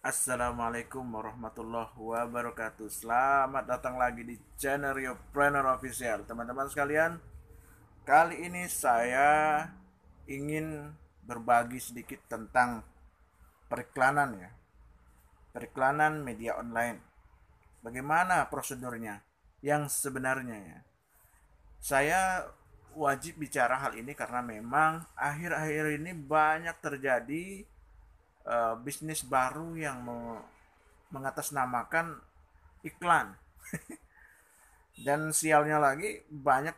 Assalamualaikum warahmatullahi wabarakatuh. Selamat datang lagi di channel Riopreneur Official. Teman-teman sekalian, kali ini saya ingin berbagi sedikit tentang periklanan ya. Periklanan media online. Bagaimana prosedurnya yang sebenarnya ya. Saya wajib bicara hal ini karena memang akhir-akhir ini banyak terjadi bisnis baru yang mengatasnamakan iklan. Dan sialnya lagi banyak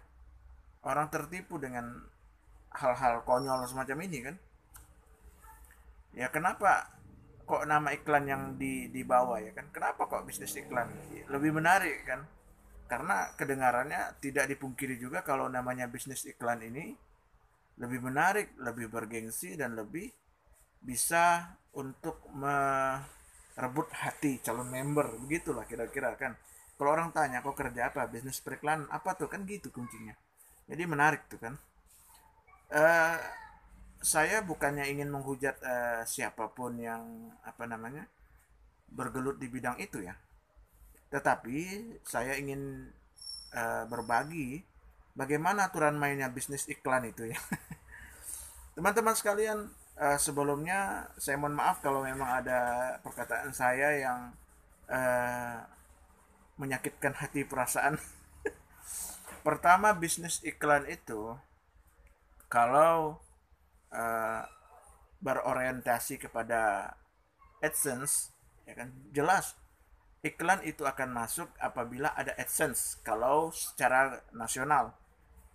orang tertipu dengan hal-hal konyol semacam ini kan. Ya kenapa kok nama iklan yang dibawa ya kan? Kenapa kok bisnis iklan? Lebih menarik kan? Karena kedengarannya tidak dipungkiri juga kalau namanya bisnis iklan ini lebih menarik, lebih bergengsi dan lebih bisa untuk merebut hati calon member, begitulah kira-kira kan. Kalau orang tanya kok kerja apa, bisnis periklanan apa tuh, kan gitu kuncinya. Jadi menarik tuh kan. eh saya bukannya ingin menghujat siapapun yang apa namanya bergelut di bidang itu ya, tetapi saya ingin berbagi bagaimana aturan mainnya bisnis iklan itu ya. Teman-teman sekalian, sebelumnya saya mohon maaf kalau memang ada perkataan saya yang eh, menyakitkan hati perasaan. Pertama, bisnis iklan itu kalau eh, berorientasi kepada AdSense, ya kan jelas iklan itu akan masuk apabila ada AdSense kalau secara nasional.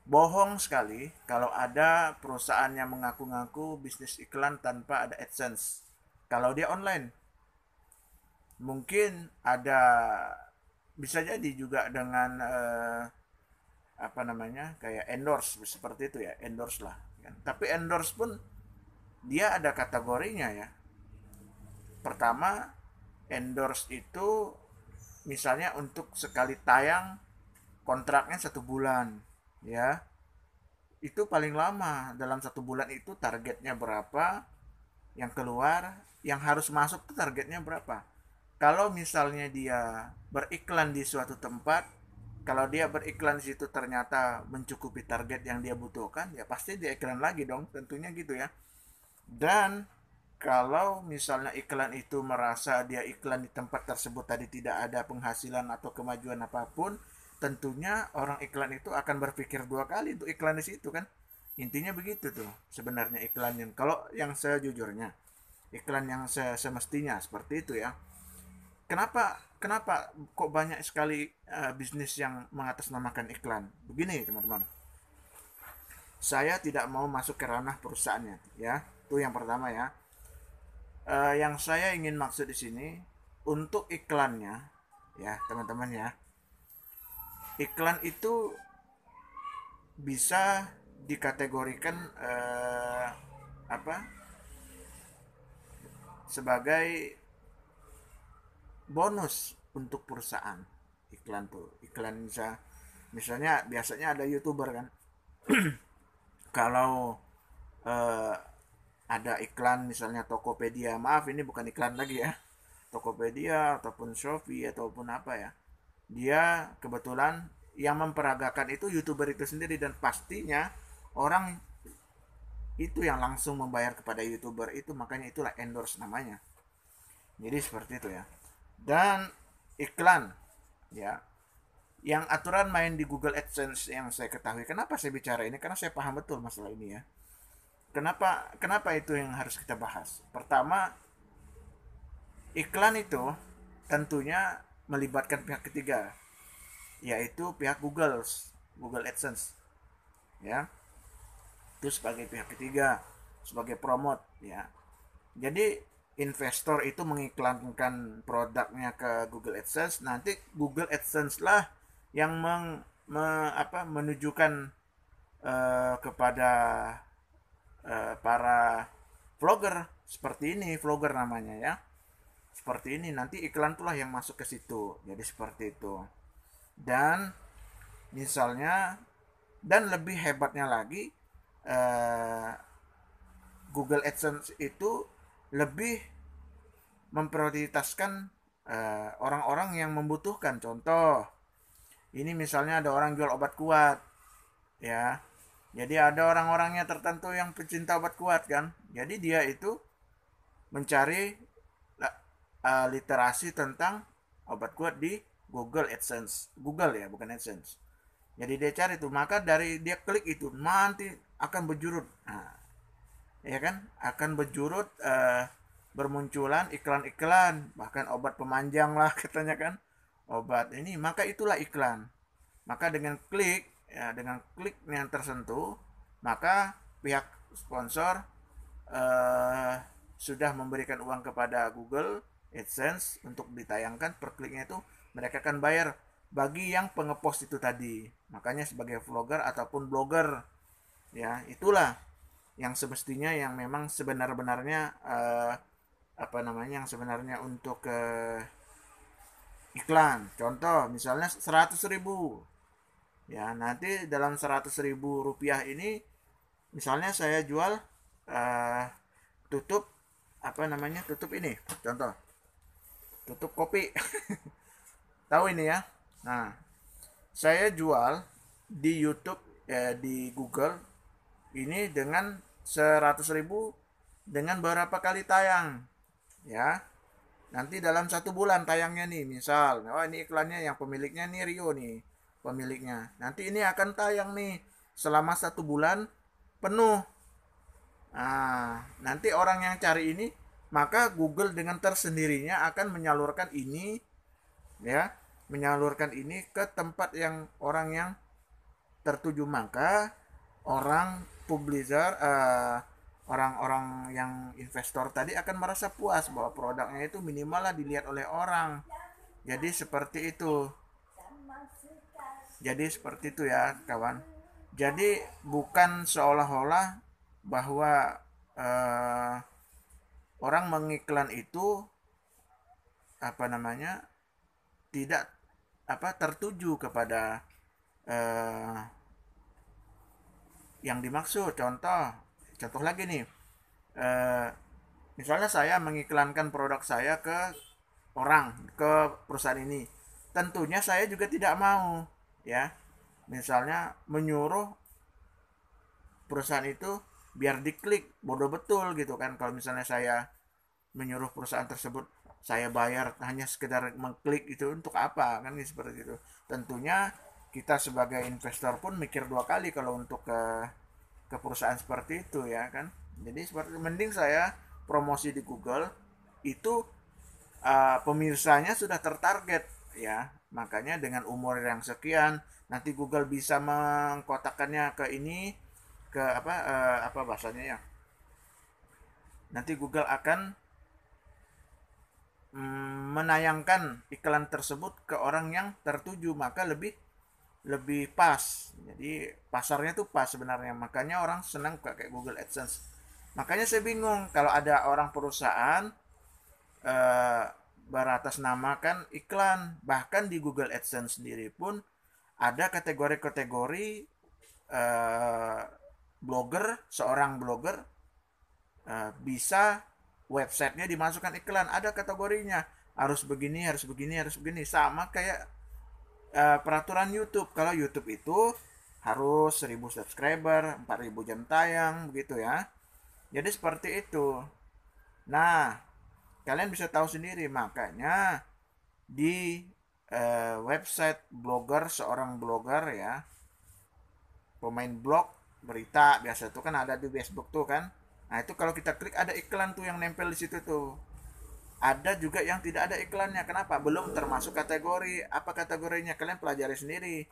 Bohong sekali kalau ada perusahaan yang mengaku-ngaku bisnis iklan tanpa ada AdSense. Kalau dia online, mungkin ada, bisa jadi juga dengan apa namanya kayak endorse seperti itu ya, endorse lah. Kan. Tapi endorse pun dia ada kategorinya ya. Pertama, endorse itu misalnya untuk sekali tayang kontraknya 1 bulan, ya itu paling lama. Dalam 1 bulan itu targetnya berapa yang keluar, yang harus masuk tuh targetnya berapa. Kalau misalnya dia beriklan di suatu tempat, kalau dia beriklan di situ ternyata mencukupi target yang dia butuhkan, ya pasti dia iklan lagi dong, tentunya gitu ya. Dan kalau misalnya iklan itu merasa dia iklan di tempat tersebut tadi tidak ada penghasilan atau kemajuan apapun, tentunya orang iklan itu akan berpikir 2 kali untuk iklan di situ kan. Intinya begitu tuh sebenarnya iklan yang, kalau yang sejujurnya, iklan yang semestinya seperti itu ya. Kenapa kenapa kok banyak sekali bisnis yang mengatasnamakan iklan? Begini teman-teman, saya tidak mau masuk ke ranah perusahaannya ya. Itu yang pertama ya. Yang saya ingin maksud di sini untuk iklannya ya teman-teman ya. Iklan itu bisa dikategorikan apa sebagai bonus untuk perusahaan. Iklan tuh, iklan misalnya biasanya ada youtuber kan, kalau eh, ada iklan misalnya Tokopedia, maaf ini bukan iklan lagi ya, Tokopedia ataupun Shopee ataupun apa ya, dia kebetulan yang memperagakan itu youtuber itu sendiri, dan pastinya orang itu yang langsung membayar kepada youtuber itu, makanya itulah endorse namanya. Jadi seperti itu ya. Dan iklan ya, yang aturan main di Google AdSense yang saya ketahui, kenapa saya bicara ini, karena saya paham betul masalah ini ya. Kenapa itu yang harus kita bahas. Pertama, iklan itu tentunya melibatkan pihak ketiga, yaitu pihak Google AdSense ya. Itu sebagai pihak ketiga, sebagai promote ya. Jadi investor itu mengiklankan produknya ke Google AdSense, nanti Google AdSense lah yang menunjukkan kepada para vlogger seperti ini, vlogger namanya ya. Seperti ini, nanti iklan itulah yang masuk ke situ. Jadi seperti itu. Dan misalnya, dan lebih hebatnya lagi, eh, Google AdSense itu lebih memprioritaskan orang-orang yang membutuhkan. Contoh, ini misalnya ada orang jual obat kuat, ya. Jadi ada orang-orangnya tertentu yang pecinta obat kuat kan. Jadi dia itu mencari literasi tentang obat kuat di Google AdSense. Google ya, bukan AdSense. Jadi dia cari itu, maka dari dia klik itu nanti akan berjurut. Nah, ya kan? Akan berjurut bermunculan iklan-iklan, bahkan obat pemanjang lah katanya kan. Obat ini, maka itulah iklan. Maka dengan klik ya, dengan klik yang tersentuh, maka pihak sponsor sudah memberikan uang kepada Google AdSense untuk ditayangkan. Per kliknya itu mereka akan bayar bagi yang pengepost itu tadi. Makanya sebagai vlogger ataupun blogger, ya itulah yang semestinya, yang memang sebenar-benarnya yang sebenarnya untuk iklan. Contoh misalnya 100.000, ya nanti dalam 100.000 rupiah ini misalnya saya jual tutup tutup ini, contoh tutup kopi. Tahu ini ya. Nah, saya jual di YouTube, di Google ini dengan 100.000 dengan berapa kali tayang, ya. Nanti dalam 1 bulan tayangnya nih, misal, oh ini iklannya yang pemiliknya nih Rio nih, pemiliknya. Nanti ini akan tayang nih selama 1 bulan penuh. Nah, nanti orang yang cari ini, maka Google dengan tersendirinya akan menyalurkan ini, ya, menyalurkan ini ke tempat yang orang yang tertuju. Maka orang publisher, orang-orang yang investor tadi akan merasa puas bahwa produknya itu minimal lah dilihat oleh orang. Jadi seperti itu. Jadi seperti itu ya kawan. Jadi bukan seolah-olah bahwa orang mengiklan itu tidak tertuju kepada yang dimaksud. Contoh lagi nih, misalnya saya mengiklankan produk saya ke perusahaan ini, tentunya saya juga tidak mau, ya, misalnya menyuruh perusahaan itu biar diklik. Bodoh betul gitu kan kalau misalnya saya menyuruh perusahaan tersebut, saya bayar hanya sekedar mengklik itu, untuk apa kan, seperti itu. Tentunya kita sebagai investor pun mikir 2 kali kalau untuk ke perusahaan seperti itu, ya kan. Jadi seperti mending saya promosi di Google itu pemirsanya sudah tertarget, ya. Makanya dengan umur yang sekian nanti Google bisa mengkotakkannya ke ini, ke apa bahasanya ya. Nanti Google akan menayangkan iklan tersebut ke orang yang tertuju, maka lebih pas. Jadi pasarnya tuh pas sebenarnya. Makanya orang senang pakai Google AdSense. Makanya saya bingung kalau ada orang perusahaan beratasnamakan iklan. Bahkan di Google AdSense sendiri pun ada kategori-kategori blogger, seorang blogger bisa websitenya dimasukkan iklan, ada kategorinya, harus begini, harus begini, harus begini. Sama kayak peraturan YouTube. Kalau YouTube itu harus 1.000 subscriber, 4.000 jam tayang, begitu ya. Jadi seperti itu. Nah, kalian bisa tahu sendiri. Makanya di website blogger, seorang blogger ya, pemain blog berita biasa itu kan ada di Facebook tuh kan. Nah itu kalau kita klik ada iklan tuh yang nempel di situ tuh. Ada juga yang tidak ada iklannya. Kenapa? Belum termasuk kategori. Apa kategorinya? Kalian pelajari sendiri.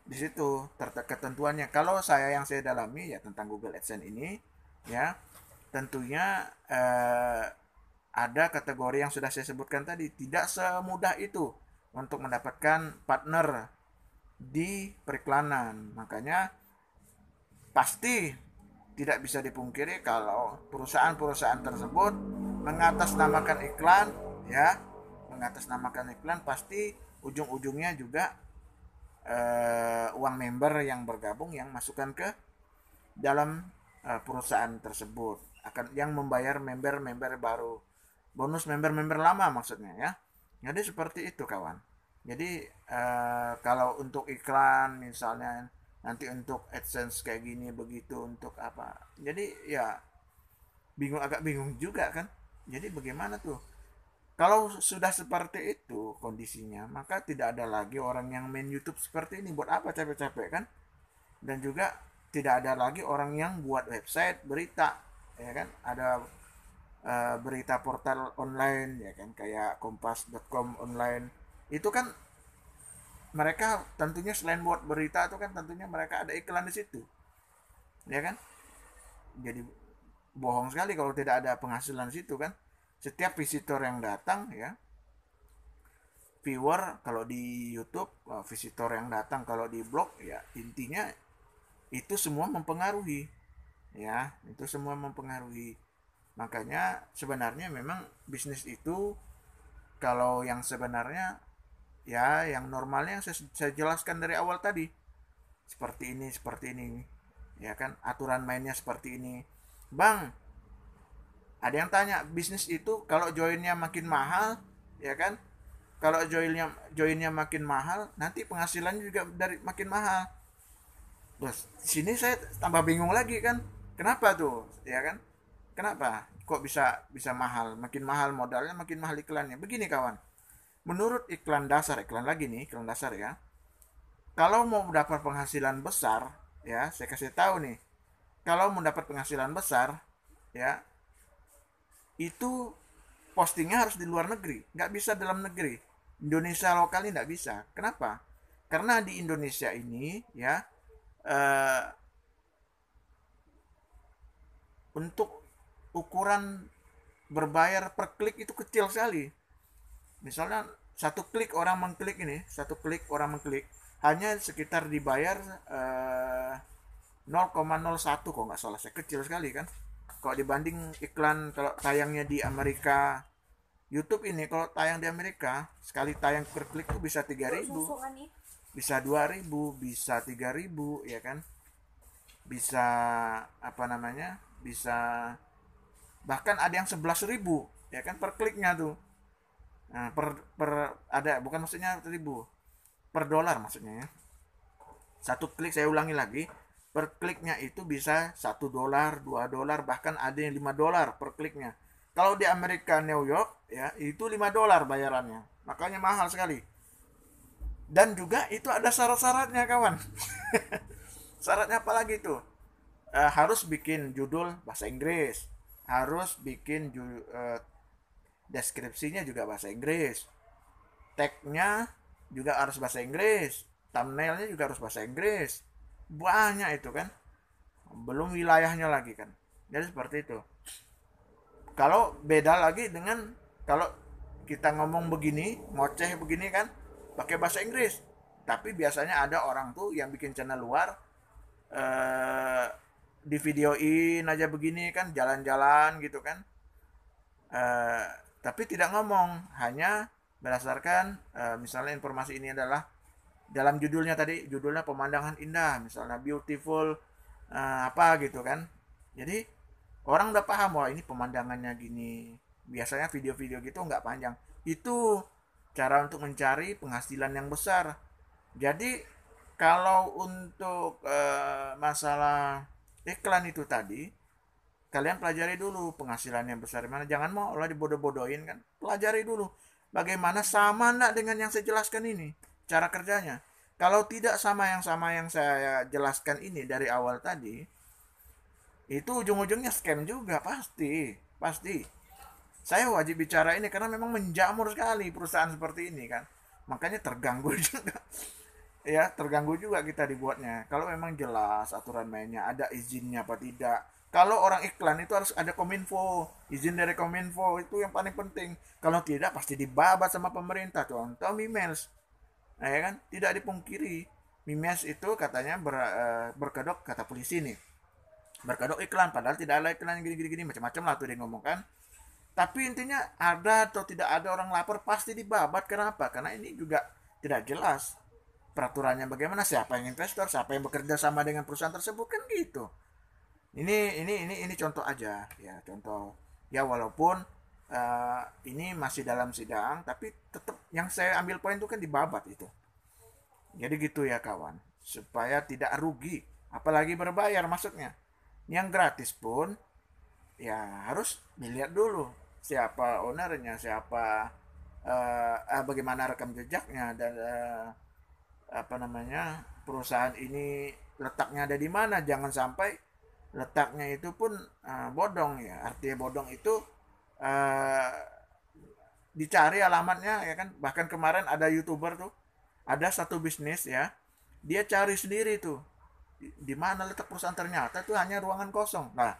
Di situ ketentuannya. Kalau yang saya dalami ya tentang Google AdSense ini, ya tentunya ada kategori yang sudah saya sebutkan tadi. Tidak semudah itu untuk mendapatkan partner di periklanan. Makanya pasti tidak bisa dipungkiri kalau perusahaan-perusahaan tersebut mengatasnamakan iklan, ya, mengatasnamakan iklan, pasti ujung-ujungnya juga uang member yang bergabung yang masukkan ke dalam perusahaan tersebut akan yang membayar member-member baru. bonus member-member lama maksudnya ya. Jadi seperti itu kawan. Jadi kalau untuk iklan misalnya nanti untuk AdSense kayak gini begitu untuk apa. Jadi ya agak bingung juga kan. Jadi bagaimana tuh? Kalau sudah seperti itu kondisinya, maka tidak ada lagi orang yang main YouTube seperti ini. Buat apa capek-capek kan? Dan juga tidak ada lagi orang yang buat website berita, ya kan? Ada berita portal online, ya kan? Kayak kompas.com online. Itu kan mereka tentunya selain buat berita itu kan tentunya mereka ada iklan di situ, ya kan? Jadi bohong sekali kalau tidak ada penghasilan di situ kan. Setiap visitor yang datang ya, viewer kalau di YouTube, visitor yang datang kalau di blog ya, intinya itu semua mempengaruhi ya, itu semua mempengaruhi. Makanya sebenarnya memang bisnis itu kalau yang sebenarnya ya yang normalnya yang saya jelaskan dari awal tadi, seperti ini ya kan, aturan mainnya seperti ini. Bang, ada yang tanya, bisnis itu kalau joinnya makin mahal, ya kan? Kalau joinnya makin mahal, nanti penghasilannya juga dari makin mahal. Terus sini saya tambah bingung lagi kan? Kenapa tuh? Ya kan? Kenapa? Kok bisa bisa mahal? Makin mahal modalnya, makin mahal iklannya. Begini kawan. Menurut iklan dasar, iklan lagi nih, iklan dasar ya. Kalau mau dapat penghasilan besar, ya, saya kasih tahu nih. Kalau mau dapat penghasilan besar, ya, itu postingnya harus di luar negeri, nggak bisa dalam negeri. Indonesia lokal ini nggak bisa. Kenapa? Karena di Indonesia ini ya eh, untuk ukuran berbayar per klik itu kecil sekali. Misalnya satu klik orang mengklik ini, satu klik orang mengklik hanya sekitar dibayar 0,01 kok nggak salah, saya kecil sekali kan. Kalau dibanding iklan kalau tayangnya di Amerika, YouTube ini kalau tayang di Amerika sekali tayang per klik tuh bisa 3.000, bisa 2.000, bisa 3.000 ya kan, bisa apa namanya, bisa bahkan ada yang 11.000 ya kan per kliknya tuh. Nah, per ada bukan maksudnya 1.000 per dolar maksudnya ya. Satu klik, saya ulangi lagi, per kliknya itu bisa $1, $2, bahkan ada yang $5 per kliknya. Kalau di Amerika New York ya itu $5 bayarannya, makanya mahal sekali. Dan juga itu ada syarat-syaratnya kawan. Syaratnya apa lagi tuh? Harus bikin judul bahasa Inggris, harus bikin deskripsinya juga bahasa Inggris, tagnya juga harus bahasa Inggris, thumbnailnya juga harus bahasa Inggris. Banyak itu kan, belum wilayahnya lagi kan. Jadi seperti itu. Kalau beda lagi dengan kalau kita ngomong begini, ngoceh begini kan, pakai bahasa Inggris. Tapi biasanya ada orang tuh yang bikin channel luar, di videoin aja begini kan, jalan-jalan gitu kan. Eh, tapi tidak ngomong, hanya berdasarkan misalnya informasi ini adalah dalam judulnya tadi, judulnya pemandangan indah, misalnya beautiful apa gitu kan. Jadi orang udah paham, wah ini pemandangannya gini. Biasanya video-video gitu nggak panjang. Itu cara untuk mencari penghasilan yang besar. Jadi kalau untuk masalah iklan itu tadi, kalian pelajari dulu penghasilan yang besar mana. Jangan mau lah dibodoh-bodohin kan. Pelajari dulu bagaimana, sama enggak dengan yang saya jelaskan ini cara kerjanya. Kalau tidak sama yang saya jelaskan ini dari awal tadi, itu ujung-ujungnya scam juga pasti. Pasti. Saya wajib bicara ini karena memang menjamur sekali perusahaan seperti ini kan. Makanya terganggu juga. Ya, terganggu juga kita dibuatnya. Kalau memang jelas aturan mainnya, ada izinnya apa tidak. Kalau orang iklan itu harus ada kominfo, izin dari kominfo itu yang paling penting. Kalau tidak pasti dibabat sama pemerintah tuh. Contoh Mimes, nah, ya kan, tidak dipungkiri. Mimes itu katanya berkedok, kata polisi nih, berkedok iklan, padahal tidak ada iklan gini-gini macam-macam lah tuh dia ngomong kan. Tapi intinya ada atau tidak ada orang lapor pasti dibabat. Kenapa? Karena ini juga tidak jelas peraturannya bagaimana, siapa yang investor, siapa yang bekerja sama dengan perusahaan tersebut kan gitu. Ini contoh aja ya, contoh ya, walaupun ini masih dalam sidang, tapi tetap yang saya ambil poin itu kan dibabat itu. Jadi gitu ya kawan, supaya tidak rugi, apalagi berbayar maksudnya. Yang gratis pun ya harus dilihat dulu siapa ownernya, siapa bagaimana rekam jejaknya, dan apa namanya, perusahaan ini letaknya ada di mana. Jangan sampai letaknya itu pun bodong ya. Artinya bodong itu uh, dicari alamatnya ya kan. Bahkan kemarin ada YouTuber tuh, ada satu bisnis ya, dia cari sendiri tuh di mana letak perusahaan, ternyata tuh hanya ruangan kosong. Nah,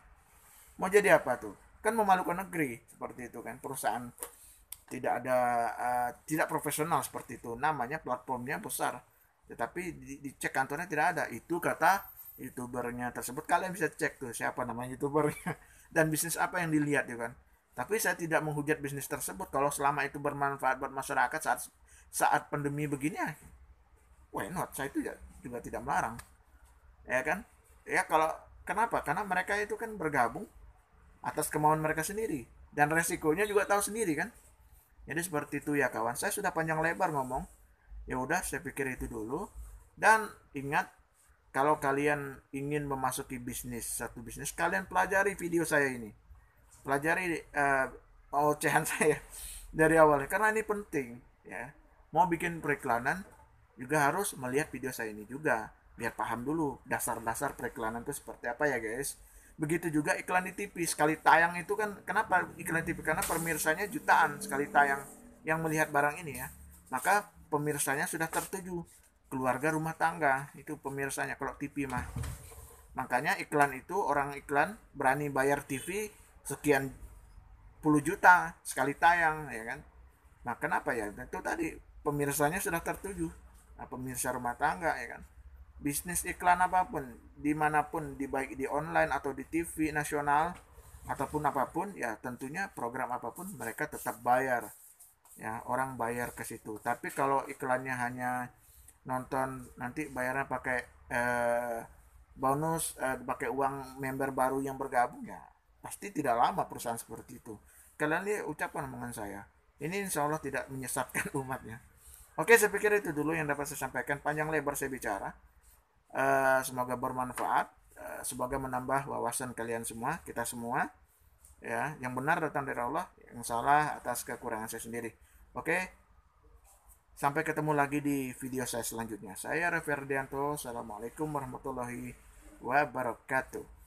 mau jadi apa tuh? Kan memalukan negeri seperti itu kan. Perusahaan tidak ada tidak profesional seperti itu. Namanya platformnya besar, tetapi dicek kantornya tidak ada. Itu kata youtubernya tersebut. Kalian bisa cek tuh siapa namanya youtubernya dan bisnis apa yang dilihat ya kan. Tapi saya tidak menghujat bisnis tersebut kalau selama itu bermanfaat buat masyarakat saat saat pandemi begini ya, why not? Saya itu juga tidak melarang, ya kan? Ya kalau kenapa? Karena mereka itu kan bergabung atas kemauan mereka sendiri dan resikonya juga tahu sendiri kan. Jadi seperti itu ya kawan. Saya sudah panjang lebar ngomong. Ya udah, saya pikir itu dulu. Dan ingat, kalau kalian ingin memasuki bisnis, satu bisnis, kalian pelajari video saya ini. Pelajari ocehan saya dari awal karena ini penting ya. Mau bikin periklanan juga harus melihat video saya ini juga biar paham dulu dasar-dasar periklanan itu seperti apa ya guys. Begitu juga iklan di TV sekali tayang itu kan. Kenapa iklan TV? Karena pemirsanya jutaan sekali tayang yang melihat barang ini ya. Maka pemirsanya sudah tertuju, keluarga rumah tangga itu pemirsanya kalau TV mah. Makanya iklan itu, orang iklan berani bayar TV sekian puluh juta sekali tayang ya kan. Nah kenapa ya? Itu tadi pemirsanya sudah tertuju. Nah, pemirsa rumah tangga ya kan. Bisnis iklan apapun, dimanapun, baik di online atau di TV nasional ataupun apapun, ya tentunya program apapun mereka tetap bayar. Ya orang bayar ke situ. Tapi kalau iklannya hanya nonton, nanti bayarnya pakai bonus, pakai uang member baru yang bergabung, ya pasti tidak lama perusahaan seperti itu. Kalian lihat ucapan omongan saya ini, insya Allah tidak menyesatkan umatnya. Oke, saya pikir itu dulu yang dapat saya sampaikan. Panjang lebar saya bicara. Semoga bermanfaat. Semoga menambah wawasan kalian semua, kita semua. Ya, yang benar datang dari Allah, yang salah atas kekurangan saya sendiri. Oke, sampai ketemu lagi di video saya selanjutnya. Saya Reverdianto. Assalamualaikum warahmatullahi wabarakatuh.